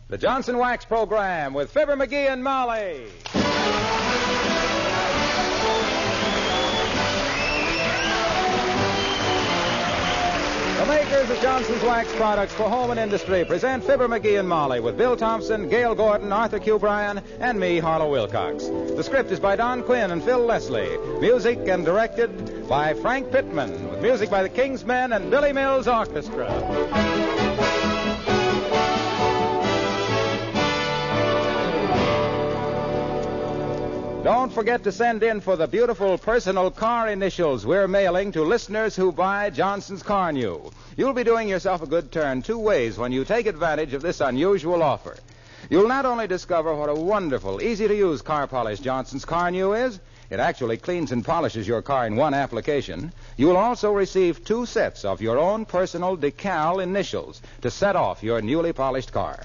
The Johnson Wax Program with Fibber McGee and Molly. The makers of Johnson's Wax products for home and industry present Fibber McGee and Molly with Bill Thompson, Gail Gordon, Arthur Q. Bryan, and me, Harlow Wilcox. The script is by Don Quinn and Phil Leslie. Music and directed by Frank Pittman, with music by the King's Men and Billy Mills Orchestra. Don't forget to send in for the beautiful personal car initials we're mailing to listeners who buy Johnson's Car New. You'll be doing yourself a good turn two ways when you take advantage of this unusual offer. You'll not only discover what a wonderful, easy-to-use car polish Johnson's Car New is, it actually cleans and polishes your car in one application. You'll also receive 2 sets of your own personal decal initials to set off your newly polished car.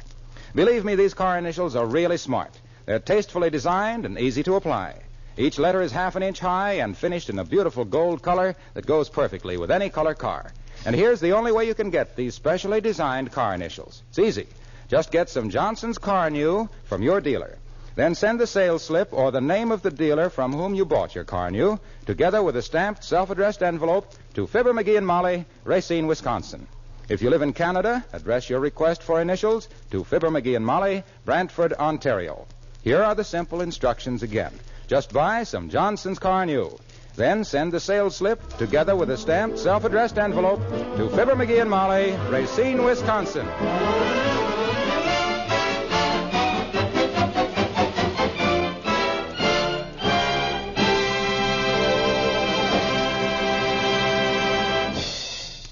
Believe me, these car initials are really smart. They're tastefully designed and easy to apply. Each letter is half an inch high and finished in a beautiful gold color that goes perfectly with any color car. And here's the only way you can get these specially designed car initials. It's easy. Just get some Johnson's Car New from your dealer. Then send the sales slip or the name of the dealer from whom you bought your car new, together with a stamped, self-addressed envelope, to Fibber McGee and Molly, Racine, Wisconsin. If you live in Canada, address your request for initials to Fibber McGee and Molly, Brantford, Ontario. Here are the simple instructions again. Just buy some Johnson's Car New. Then send the sales slip, together with a stamped, self-addressed envelope, to Fibber McGee and Molly, Racine, Wisconsin.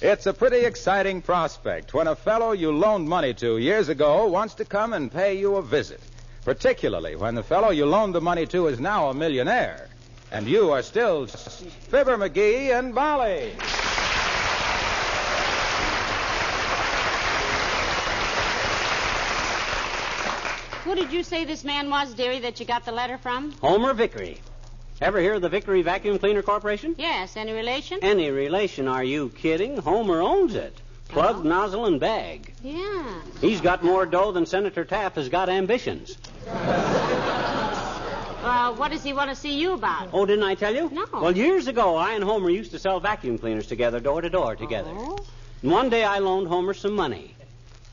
It's a pretty exciting prospect when a fellow you loaned money to years ago wants to come and pay you a visit. Particularly when the fellow you loaned the money to is now a millionaire, and you are still Fibber McGee and Molly. Who did you say this man was, dearie, that you got the letter from? Homer Vickery. Ever hear of the Vickery Vacuum Cleaner Corporation? Yes. Any relation? Any relation? Are you kidding? Homer owns it. Plug, nozzle, and bag. Yeah. He's got more dough than Senator Taft has got ambitions. What does he want to see you about? Oh, didn't I tell you? No. Well, years ago, I and Homer used to sell vacuum cleaners together, door to door together. Oh. And one day I loaned Homer some money.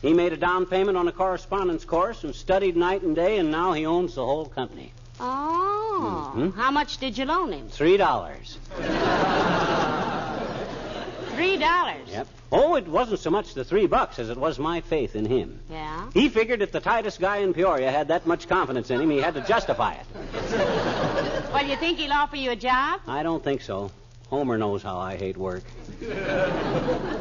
He made a down payment on a correspondence course and studied night and day, and now he owns the whole company. Oh. Mm-hmm. How much did you loan him? $3. $3? Yep. Oh, it wasn't so much the $3 as it was my faith in him. Yeah? He figured if the tightest guy in Peoria had that much confidence in him, he had to justify it. Well, you think he'll offer you a job? I don't think so. Homer knows how I hate work.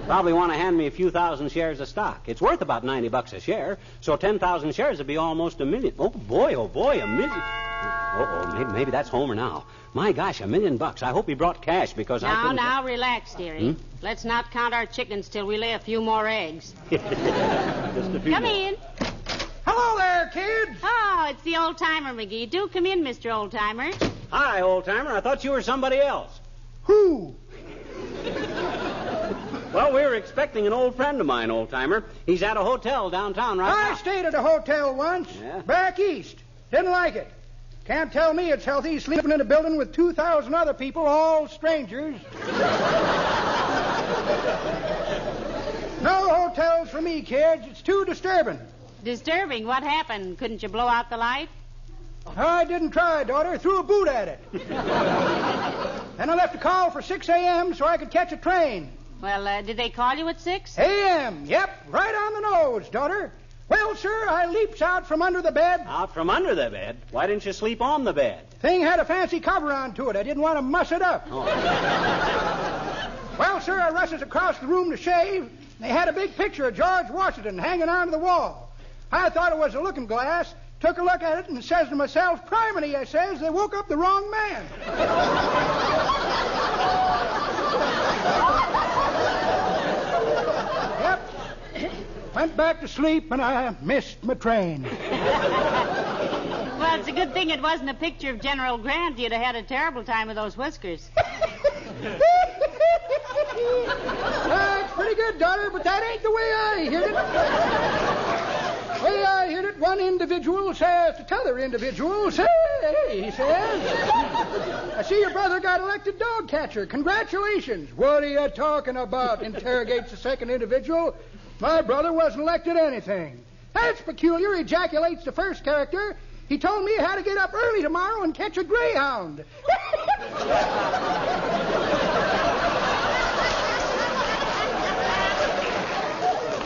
Probably want to hand me a few thousand shares of stock. It's worth about $90 a share, so 10,000 shares would be almost $1 million. Oh, boy, $1 million. Maybe that's Homer now. My gosh, $1 million. I hope he brought cash because I couldn't... Now, relax, dearie. Let's not count our chickens till we lay a few more eggs. Just a few Come more. in. Hello there, kids. Oh, it's the old-timer, McGee. Do come in, Mr. Old-timer. Hi, old-timer. I thought you were somebody else. Who? Well, we were expecting an old friend of mine, old-timer. He's at a hotel downtown right now. I stayed at a hotel once, Yeah? back east. Didn't like it. Can't tell me it's healthy sleeping in a building with 2,000 other people, all strangers. No hotels for me, kids. It's too disturbing. Disturbing? What happened? Couldn't you blow out the light? I didn't try, daughter. Threw a boot at it. Then I left a call for 6 a.m. so I could catch a train. Well, did they call you at 6? A.m. Yep, right on the nose, daughter. Well, sir, I leaps out from under the bed. Out from under the bed? Why didn't you sleep on the bed? Thing had a fancy cover onto it. I didn't want to muss it up. Oh. Well, sir, I rushes across the room to shave. They had a big picture of George Washington hanging onto the wall. I thought it was a looking glass, took a look at it, and says to myself, "Criminy," I says, "they woke up the wrong man." Yep. Went back to sleep, and I missed my train. Well, it's a good thing it wasn't a picture of General Grant. You'd have had a terrible time with those whiskers. It's pretty good, daughter, but that ain't the way I heard it. The way I heard it individual says to t'other individual, say, he says, I see your brother got elected dog catcher. Congratulations. What are you talking about? Interrogates the second individual. My brother wasn't elected anything. That's peculiar, ejaculates the first character. He told me I had to get up early tomorrow and catch a greyhound.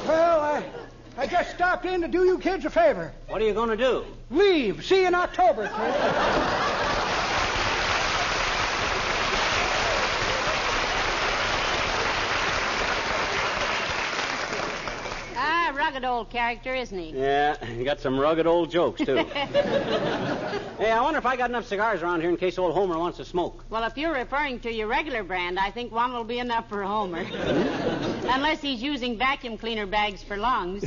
Well, I just stopped in to do you kids a favor. What are you going to do? Leave. See you in October, kids. Rugged old character, isn't he? Yeah, he got some rugged old jokes, too. Hey, I wonder if I got enough cigars around here in case old Homer wants to smoke. Well, if you're referring to your regular brand, I think one will be enough for Homer. Unless he's using vacuum cleaner bags for lungs.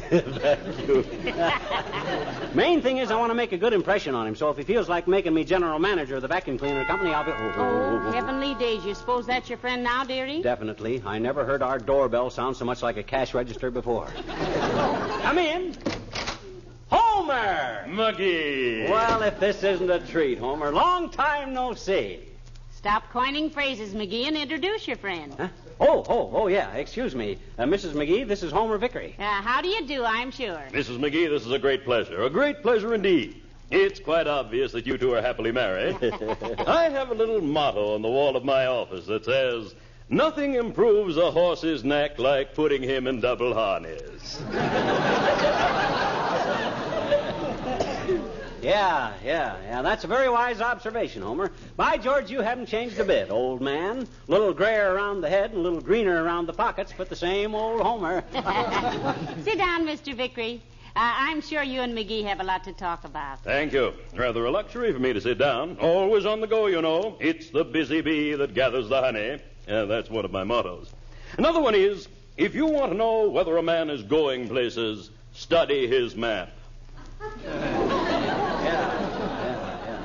Main thing is I want to make a good impression on him, so if he feels like making me general manager of the vacuum cleaner company, I'll be... Oh, heavenly days. You suppose that's your friend now, dearie? Definitely. I never heard our doorbell sound so much like a cash register before. Come in. Homer! McGee! Well, if this isn't a treat, Homer. Long time no see. Stop coining phrases, McGee, and introduce your friend. Huh? Oh, yeah. Excuse me. Mrs. McGee, this is Homer Vickery. How do you do, I'm sure. Mrs. McGee, this is a great pleasure. A great pleasure indeed. It's quite obvious that you two are happily married. I have a little motto on the wall of my office that says, nothing improves a horse's neck like putting him in double harness. Yeah. That's a very wise observation, Homer. By George, you haven't changed a bit, old man. A little grayer around the head and a little greener around the pockets, but the same old Homer. Sit down, Mr. Vickery. I'm sure you and McGee have a lot to talk about. Thank you. Rather a luxury for me to sit down. Always on the go, you know. It's the busy bee that gathers the honey. That's one of my mottos. Another one is, if you want to know whether a man is going places, study his map.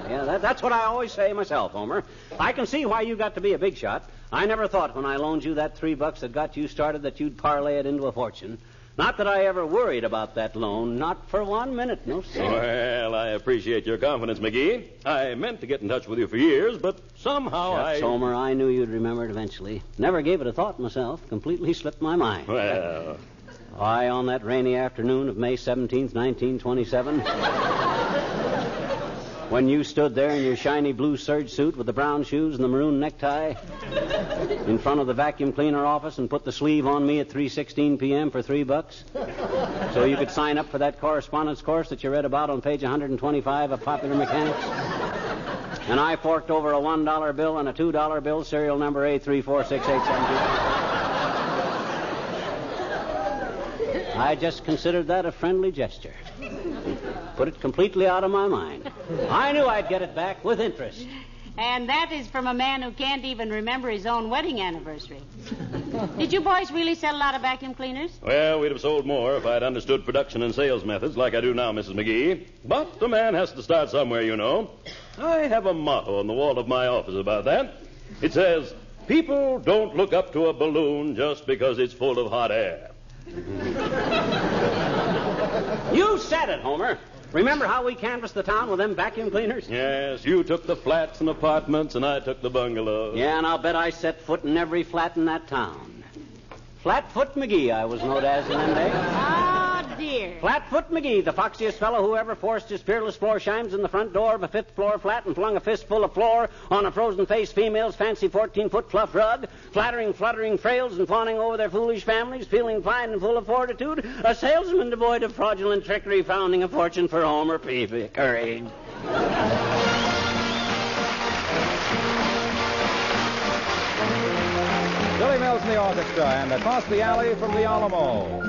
Yeah, that's what I always say myself, Homer. I can see why you got to be a big shot. I never thought when I loaned you that $3 that got you started that you'd parlay it into a fortune. Not that I ever worried about that loan, not for 1 minute, no sir. Well, I appreciate your confidence, McGee. I meant to get in touch with you for years, but somehow Shucks, Homer, I knew you'd remember it eventually. Never gave it a thought myself. Completely slipped my mind. Well... Why, on that rainy afternoon of May 17th, 1927, when you stood there in your shiny blue serge suit with the brown shoes and the maroon necktie in front of the vacuum cleaner office and put the sleeve on me at 3:16 p.m. for $3 so you could sign up for that correspondence course that you read about on page 125 of Popular Mechanics, and I forked over a $1 bill and a $2 bill, serial number A346872. I just considered that a friendly gesture. Put it completely out of my mind. I knew I'd get it back with interest. And that is from a man who can't even remember his own wedding anniversary. Did you boys really sell a lot of vacuum cleaners? Well, we'd have sold more if I'd understood production and sales methods like I do now, Mrs. McGee. But the man has to start somewhere, you know. I have a motto on the wall of my office about that. It says, people don't look up to a balloon just because it's full of hot air. You said it, Homer. Remember how we canvassed the town with them vacuum cleaners? Yes, you took the flats and apartments, and I took the bungalows. Yeah, and I'll bet I set foot in every flat in that town. Flatfoot McGee, I was known as in them days. Oh, dear. Flatfoot McGee, the foxiest fellow who ever forced his fearless floor shimes in the front door of a 5th-floor flat and flung a fistful of floor on a frozen-faced female's fancy 14-foot fluff rug, flattering, fluttering frails and fawning over their foolish families, feeling fine and full of fortitude, a salesman devoid of fraudulent trickery, founding a fortune for Homer P. Vickery. Billy Mills in the orchestra, and across the alley from the Alamo.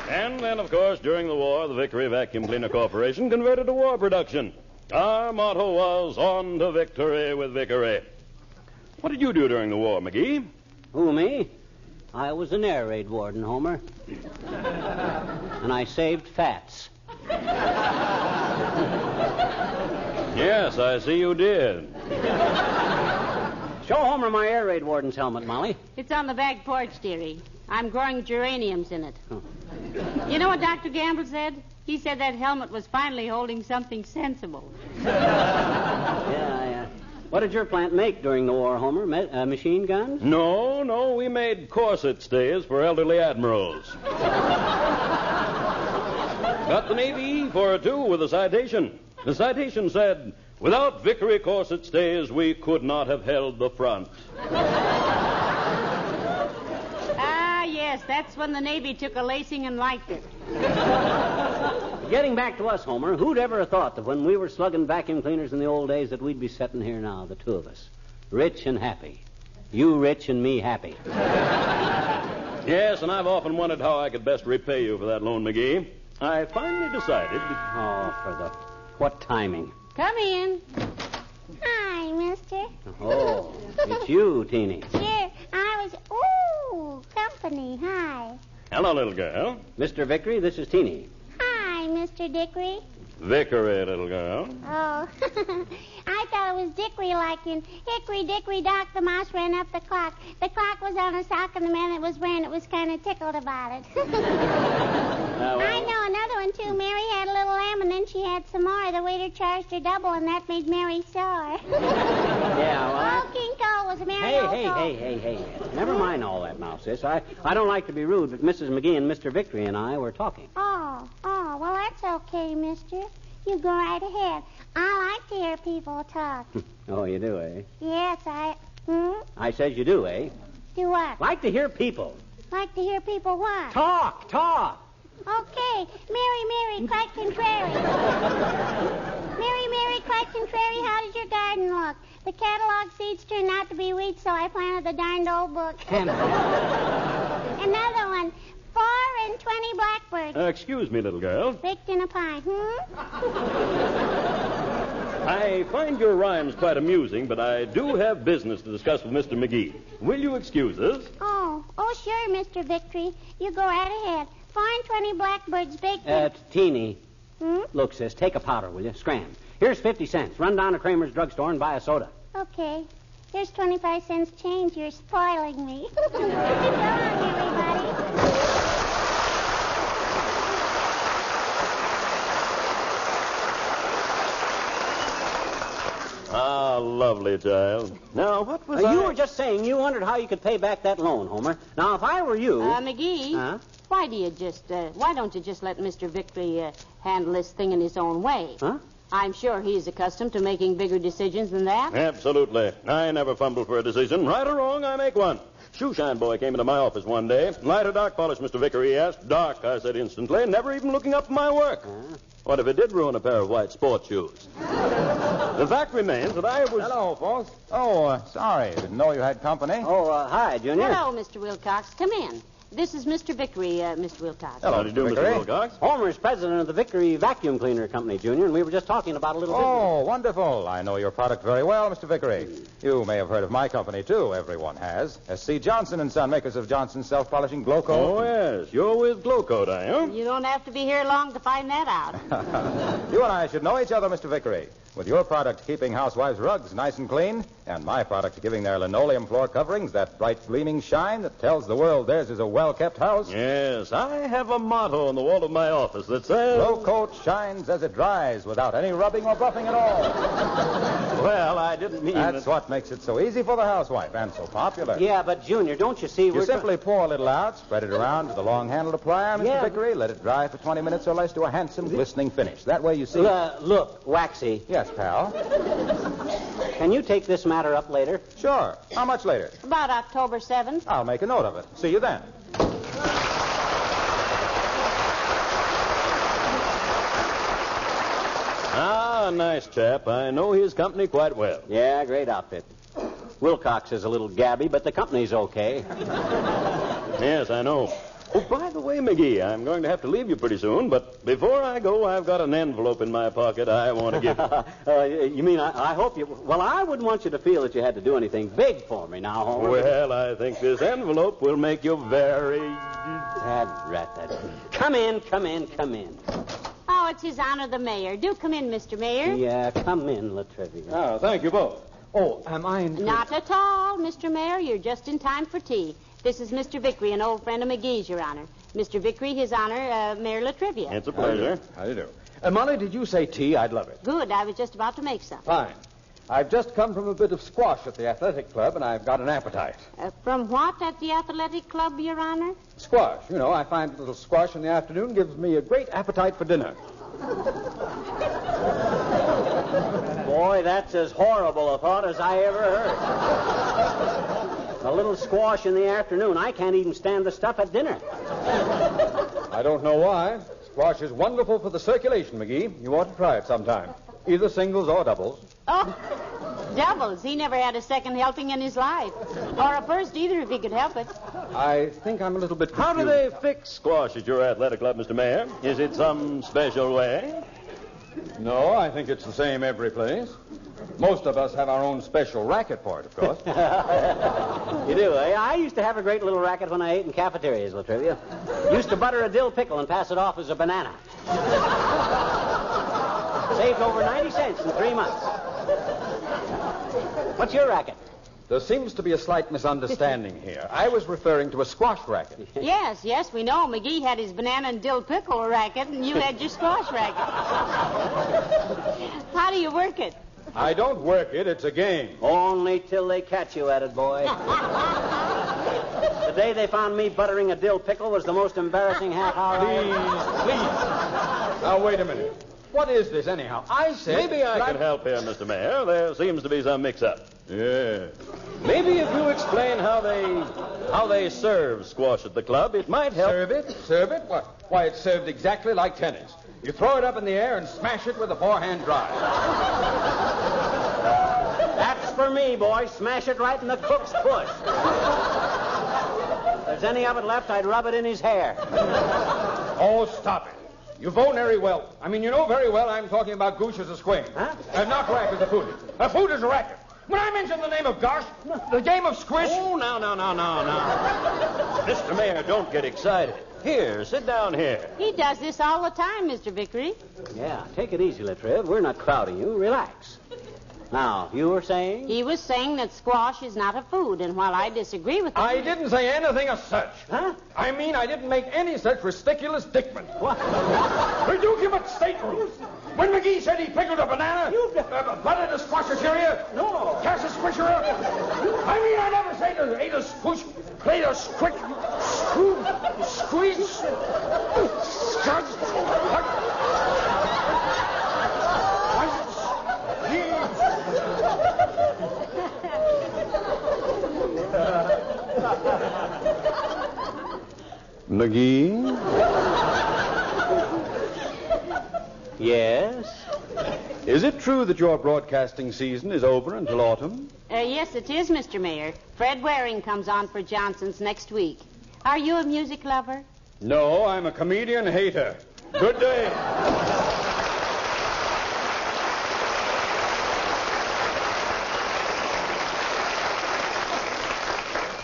And then, of course, during the war, the Vickery Vacuum Cleaner Corporation converted to war production. Our motto was, on to victory with Vickery. What did you do during the war, McGee? Who, me? I was an air raid warden, Homer. And I saved fats. Yes, I see you did. Show Homer my air raid warden's helmet, Molly. It's on the back porch, dearie. I'm growing geraniums in it. Oh. You know what Dr. Gamble said? He said that helmet was finally holding something sensible. Yeah. What did your plant make during the war, Homer? Machine guns? No, we made corset stays for elderly admirals. Got the Navy for it, too, with a citation. The citation said, without Vickery corset stays, we could not have held the front. Yes, that's when the Navy took a lacing and liked it. Getting back to us, Homer, who'd ever have thought that when we were slugging vacuum cleaners in the old days that we'd be sitting here now, the two of us, rich and happy. You rich and me happy. Yes, and I've often wondered how I could best repay you for that loan, McGee. I finally decided... What timing? Come in. Hi, mister. Oh, it's you, Teeny. Sure, company. Hi. Hello, little girl. Mr. Vickery, this is Teeny. Hi, Mr. Dickory. Vickery, little girl. Oh, I thought it was Dickory like in Hickory Dickory Dock, the mouse ran up the clock. The clock was on a sock and the man that was wearing it was kind of tickled about it. I know another one, too. Mary had a little lamb and then she had some more. The waiter charged her double and that made Mary sore. Old King Cole was Mary Hey. Never mind all that now, sis. I don't like to be rude, but Mrs. McGee and Mr. Vickery and I were talking. Oh, well, that's okay, mister. You go right ahead. I like to hear people talk. Oh, you do, eh? Yes, I says you do, eh? Do what? Like to hear people. Like to hear people what? Talk. Okay. Mary, quite contrary. Mary, quite contrary, how does your garden look? The catalog seeds turned out to be weeds, so I planted the darned old book. Another one. 4 and 20 blackbirds. Excuse me, little girl. Baked in a pie, I find your rhymes quite amusing, but I do have business to discuss with Mr. McGee. Will you excuse us? Oh, sure, Mr. Victory. You go right ahead. 4 and 20 blackbirds baked in... Teeny. Look, sis, take a powder, will you? Scram. Here's 50 cents. Run down to Kramer's drugstore and buy a soda. Okay. Here's 25 cents change. You're spoiling me. So long, everybody. Ah, lovely child. Now, what was You were just saying you wondered how you could pay back that loan, Homer. Now, if I were you... McGee, why don't you just let Mr. Vickery handle this thing in his own way? Huh? I'm sure he's accustomed to making bigger decisions than that. Absolutely. I never fumble for a decision. Right or wrong, I make one. Shoeshine boy came into my office one day. Light or dark polish, Mr. Vickery, he asked. Dark, I said instantly, never even looking up my work. What if it did ruin a pair of white sports shoes? The fact remains that I was... Hello, folks. Sorry. Didn't know you had company. Hi, Junior. Hello, Mr. Wilcox. Come in. This is Mr. Vickery, Mr. Wilcox. Hello, do you do, Mr. Wilcox? Homer's president of the Vickery Vacuum Cleaner Company, Junior, and we were just talking about a little business. Oh, wonderful. I know your product very well, Mr. Vickery. You may have heard of my company, too. Everyone has. S.C. Johnson & Son, makers of Johnson's self-polishing Glow Coat. Oh, yes. You're with Glow Coat, are you? You don't have to be here long to find that out. You and I should know each other, Mr. Vickery. With your product keeping housewives' rugs nice and clean, and my product giving their linoleum floor coverings that bright gleaming shine that tells the world theirs is a well-kept house. Yes, I have a motto on the wall of my office that says... Glow Coat shines as it dries without any rubbing or buffing at all. Well, I didn't mean That's what makes it so easy for the housewife and so popular. Yeah, but, Junior, don't you see... You simply pour a little out, spread it around with a long-handled plier, Mr. Vickery, let it dry for 20 minutes or less to a handsome, glistening finish. That way you see... Look, Waxy. Yes, pal? Can you take this matter up later? Sure. How much later? About October 7th. I'll make a note of it. See you then. Ah, nice chap. I know his company quite well. Yeah, great outfit. Wilcox is a little gabby, but the company's okay. Yes, I know. Oh, by the way, McGee, I'm going to have to leave you pretty soon, but before I go, I've got an envelope in my pocket I want to give you. You mean I hope you... Well, I wouldn't want you to feel that you had to do anything big for me now, Homer. Well, I think this envelope will make you very... That. Come in. Oh, it's His Honor the Mayor. Do come in, Mr. Mayor. Yeah, come in, Latrivia. Oh, thank you both. Oh, am I in... Not at all, Mr. Mayor. You're just in time for tea. This is Mr. Vickery, an old friend of McGees, Your Honor. Mr. Vickery, His Honor, Mayor Latrivia. It's a pleasure. How do you do? Molly, did you say tea? I'd love it. Good. I was just about to make some. Fine. I've just come from a bit of squash at the athletic club, and I've got an appetite. From what at the athletic club, Your Honor? Squash. You know, I find a little squash in the afternoon gives me a great appetite for dinner. Boy, that's as horrible a thought as I ever heard. A little squash in the afternoon. I can't even stand the stuff at dinner. I don't know why. Squash is wonderful for the circulation, McGee. You ought to try it sometime. Either singles or doubles. Oh, doubles. He never had a second helping in his life. Or a first either, if he could help it. I think I'm a little bit confused. How do they fix squash at your athletic club, Mr. Mayor? Is it some special way? No, I think it's the same every place. Most of us have our own special racket for it, of course. You do, eh? I used to have a great little racket when I ate in cafeterias, Latrivia. Used to butter a dill pickle and pass it off as a banana. Saved over 90 cents in 3 months. What's your racket? There seems to be a slight misunderstanding here. I was referring to a squash racket. Yes, we know. McGee had his banana and dill pickle racket, and you had your squash racket. How do you work it? I don't work it. It's a game. Only till they catch you at it, boy. The day they found me buttering a dill pickle was the most embarrassing half hour. Please. Now, wait a minute. What is this, anyhow? I said... Maybe I can help here, Mr. Mayor. There seems to be some mix-up. Yeah. Maybe if you explain how they serve squash at the club, it might help. Serve it? What? Why, it's served exactly like tennis. You throw it up in the air and smash it with a forehand drive. That's for me, boy. Smash it right in the cook's push. If there's any of it left, I'd rub it in his hair. Oh, stop it. You know very well. You know very well I'm talking about goosh as a swing. Huh? Not racket, the food. A food is a racket. When I mention the name of gosh, the game of squish... Oh, now. Mr. Mayor, don't get excited. Here, sit down here. He does this all the time, Mr. Vickery. Yeah, take it easy, Latriv. We're not crowding you. Relax. Now, you were saying? He was saying that squash is not a food, and while I disagree with him... I didn't say anything of such. Huh? I didn't make any such ridiculous dickment. What? Will you give it stateroom? When McGee said he pickled a banana, buttered a squashateria, cast a squisher, I never say to ate a squish, played a squish, squeeze, McGee? Yes? Is it true that your broadcasting season is over until autumn? Yes, it is, Mr. Mayor. Fred Waring comes on for Johnson's next week. Are you a music lover? No, I'm a comedian hater. Good day.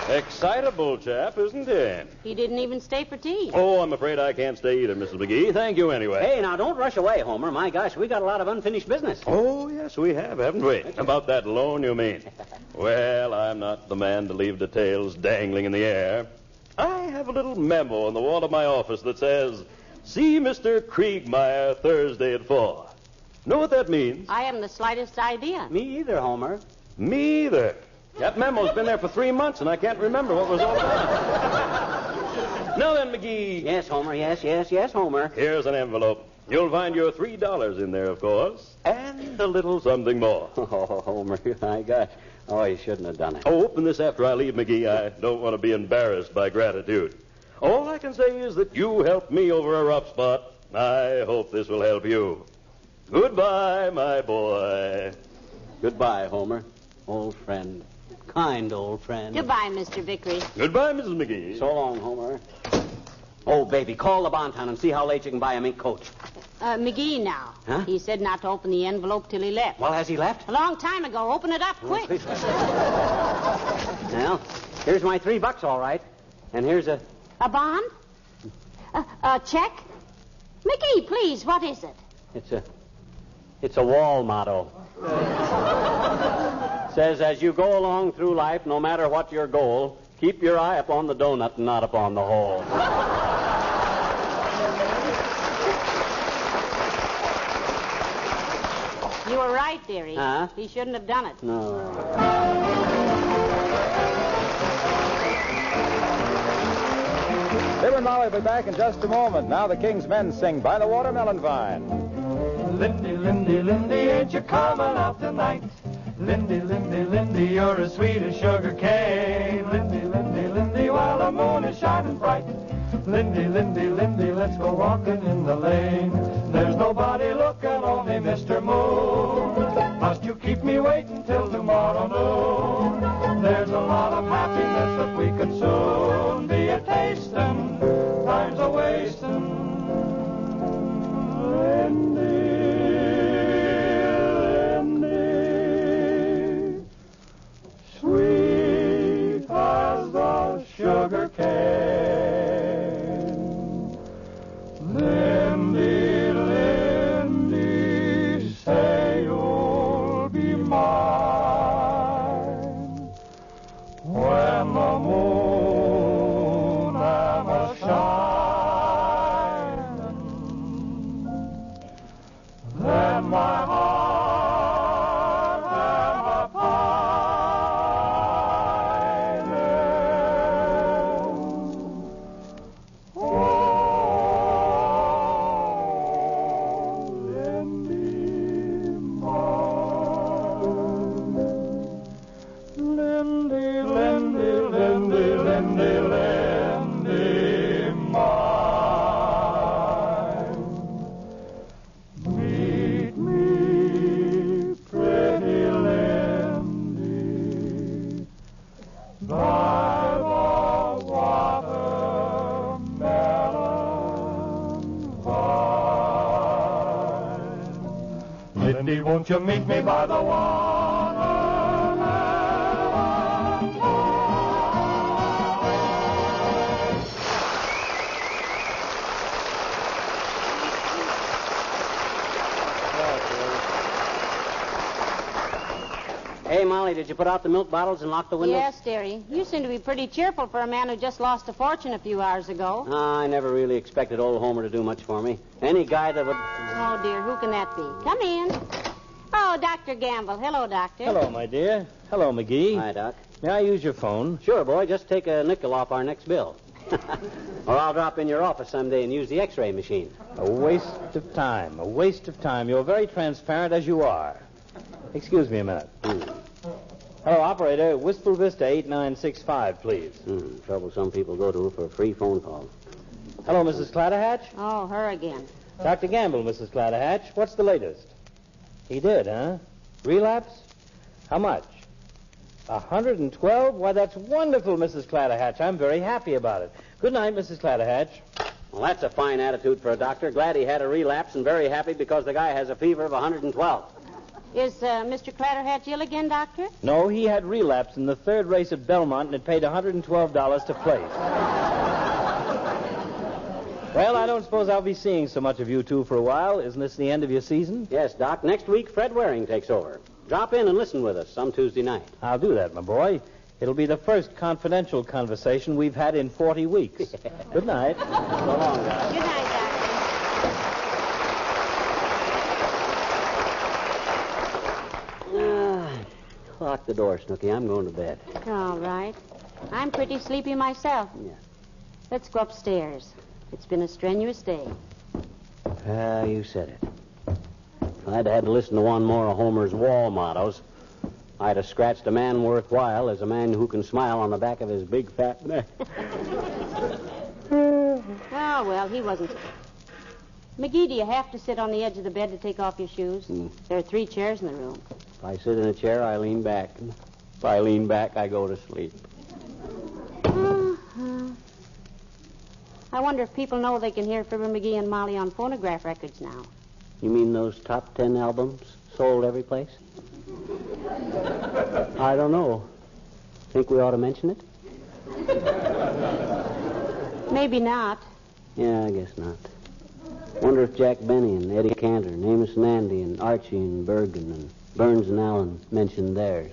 Excitable chap, isn't he? He didn't even stay for tea. Oh, I'm afraid I can't stay either, Mrs. McGee. Thank you anyway. Hey, now, don't rush away, Homer. My gosh, we got a lot of unfinished business. Oh, yes, we have, haven't we? About that loan, you mean? Well, I'm not the man to leave details dangling in the air. I have a little memo on the wall of my office that says, "See Mr. Kriegmeyer Thursday at 4." Know what that means? I haven't the slightest idea. Me either, Homer. Me either. That memo's been there for 3 months, and I can't remember what was all about. Now then, McGee. Yes, Homer. Yes, Homer. Here's an envelope. You'll find your $3 in there, of course, and a little something more. Oh, Homer, my gosh. Oh, you shouldn't have done it. Oh, open this after I leave, McGee. I don't want to be embarrassed by gratitude. All I can say is that you helped me over a rough spot. I hope this will help you. Goodbye, my boy. Goodbye, Homer. Old friend. Kind old friend. Goodbye, Mr. Vickery. Goodbye, Mrs. McGee. So long, Homer. Oh, baby, call the Bonton and see how late you can buy a mink coat. McGee now. Huh? He said not to open the envelope till he left. Well, has he left? A long time ago. Open it up, quick. Well, here's my $3, all right. And here's a... A bond? A check? McGee, please, what is it? It's a wall motto. Says, as you go along through life, no matter what your goal, keep your eye upon the donut and not upon the hole. You were right, dearie. Huh? He shouldn't have done it. No. Fibber and Molly will be back in just a moment. Now the King's Men sing By the Watermelon Vine. Lindy, Lindy, Lindy, ain't you coming out tonight? Lindy, Lindy, Lindy, you're as sweet as sugar cane. Lindy, Lindy, Lindy, while the moon is shining bright. Lindy, Lindy, Lindy, let's go walking in the lane. There's nobody looking, only Mr. Moon. Must you keep me waiting till tomorrow noon? There's a lot of happiness that we could soon be a-tasting. Time's a-wasting. Lindy, Lindy, sweet as the sugar cane. Lindy, Lindy, say you'll be mine when the moon am a-shining. Then my heart am a-pining. Oh, Lindy mine. Lindy, Lindy, Lindy, Lindy, Lindy mine. Meet me, pretty Lindy, by the watermelon vine. Lindy, won't you meet me by the watermelon vine? Hey, Molly, did you put out the milk bottles and lock the windows? Yes, dearie. You seem to be pretty cheerful for a man who just lost a fortune a few hours ago. I never really expected old Homer to do much for me. Any guy that would... Oh, dear, who can that be? Come in. Oh, Dr. Gamble. Hello, Doctor. Hello, my dear. Hello, McGee. Hi, Doc. May I use your phone? Sure, boy. Just take a nickel off our next bill. Or I'll drop in your office someday and use the X-ray machine. A waste of time. A waste of time. You're very transparent as you are. Excuse me a minute. Hello, operator. Wistful Vista 8965, please. Trouble some people go to for a free phone call. Hello, Mrs. Clatterhatch. Oh, her again. Dr. Gamble, Mrs. Clatterhatch. What's the latest? He did, huh? Relapse? How much? 112? Why, that's wonderful, Mrs. Clatterhatch. I'm very happy about it. Good night, Mrs. Clatterhatch. Well, that's a fine attitude for a doctor. Glad he had a relapse and very happy because the guy has a fever of 112. Is Mr. Clatterhatch ill again, Doctor? No, he had relapse in the third race at Belmont, and it paid $112 to place. Well, I don't suppose I'll be seeing so much of you two for a while. Isn't this the end of your season? Yes, Doc. Next week, Fred Waring takes over. Drop in and listen with us some Tuesday night. I'll do that, my boy. It'll be the first confidential conversation we've had in 40 weeks. Good night. So long, guys. Good night, Doctor. Lock the door, Snooky. I'm going to bed. All right. I'm pretty sleepy myself. Yeah. Let's go upstairs. It's been a strenuous day. You said it. If I'd had to listen to one more of Homer's wall mottos, I'd have scratched a man worthwhile as a man who can smile on the back of his big fat neck. Oh, well, he wasn't. McGee, do you have to sit on the edge of the bed to take off your shoes? There are 3 chairs in the room. If I sit in a chair, I lean back. If I lean back, I go to sleep. I wonder if people know they can hear Fibber McGee and Molly on phonograph records now. You mean those top 10 albums sold every place? I don't know. Think we ought to mention it? Maybe not. Yeah, I guess not. Wonder if Jack Benny and Eddie Cantor and Amos and Andy and Archie and Bergen and Burns and Allen mentioned theirs.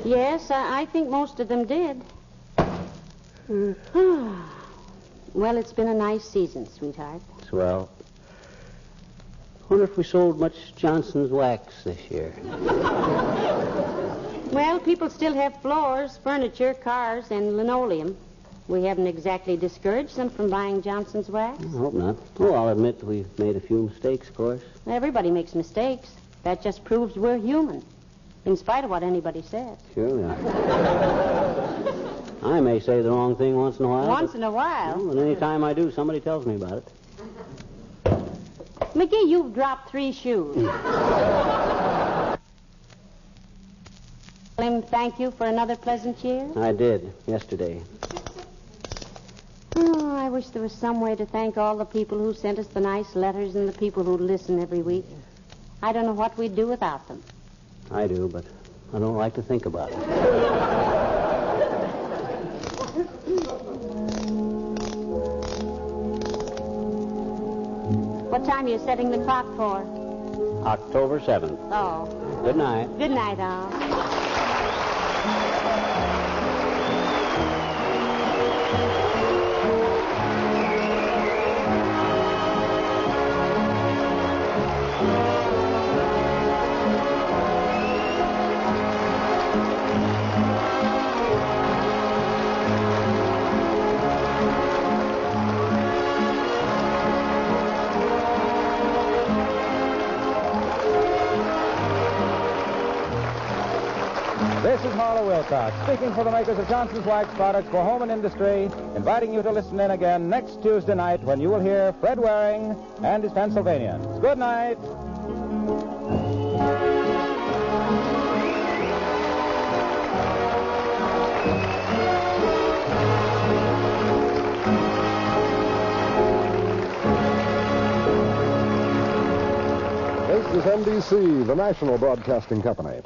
Yes, I think most of them did. Well, it's been a nice season, sweetheart. Swell. Wonder if we sold much Johnson's wax this year. Well, people still have floors, furniture, cars, and linoleum. We haven't exactly discouraged them from buying Johnson's wax. I hope not. Oh, I'll admit we've made a few mistakes, of course. Everybody makes mistakes. That just proves we're human, in spite of what anybody says. Sure we are. I may say the wrong thing once in a while. Once in a while? Well, and any time I do, somebody tells me about it. McGee, you've dropped 3 shoes. Tell him thank you for another pleasant year. I did, yesterday. Oh, I wish there was some way to thank all the people who sent us the nice letters and the people who listen every week. I don't know what we'd do without them. I do, but I don't like to think about it. What time are you setting the clock for? October 7th. Oh. Good night. Good night, all. This is Harlow Wilcox, speaking for the makers of Johnson's Wax products for home and industry, inviting you to listen in again next Tuesday night when you will hear Fred Waring and his Pennsylvanians. Good night. This is NBC, the national broadcasting company.